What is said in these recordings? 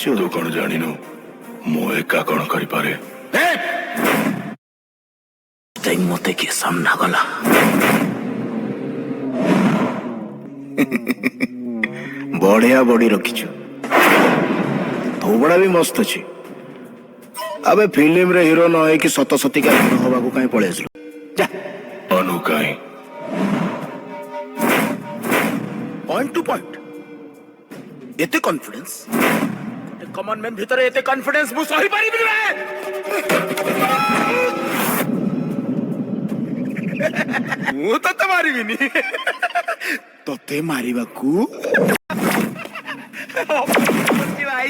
ଆସିଛୁ? ତୁ କଣ ଜାଣିନୁ ମୁଁ ଏକା କଣ କରିପାରେ? ମତେ କିଏ ସାମ୍ନା ଗଲା? ବଢିଆ ବଡି ରଖିଛୁ, ଧୋବଡା ବି ମସ୍ତ ଅଛି। ଆବେ ଫିଲ୍ମରେ ହିରୋ ନ ହେଇକି ସତ ସତିକା ହିରୋ ହବାକୁ କାହିଁ ପଳେଇ ଆସିଲୁ? ଯା ଅନୁ କାହିଁ? ପଏଣ୍ଟ ଟୁ ପଏଣ୍ଟ ଏତେ କନଫିଡେନ୍ସ? କମନ ମ୍ୟାନ ଭିତରେ ଏତେ କନଫିଡେନ୍ସ ମୁଁ ସହିପାରିବିନି ରେ। ମୁଁ ତତେ ମାରିବିନି। ତତେ ମାରିବାକୁ ଭାଇ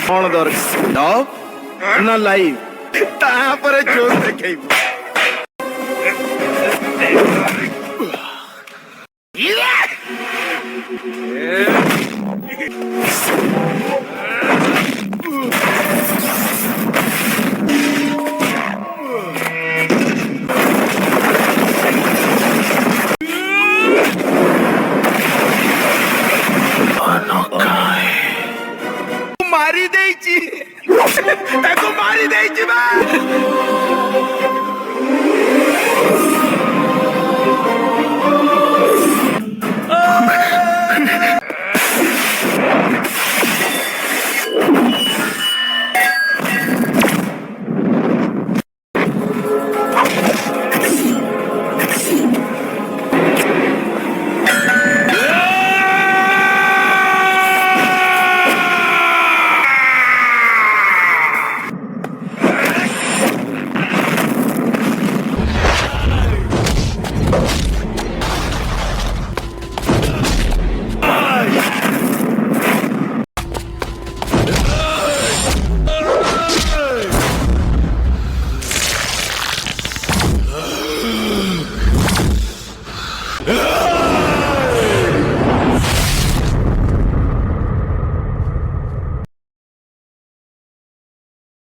କଣ ଦରକାର ନା ଲାଇଭ? ତାପରେ ଜୋର ଦେଖେଇବୁ। ମାରି ଦେଇଛି, ତାକୁ ମାରି ଦେଇଛି ବା।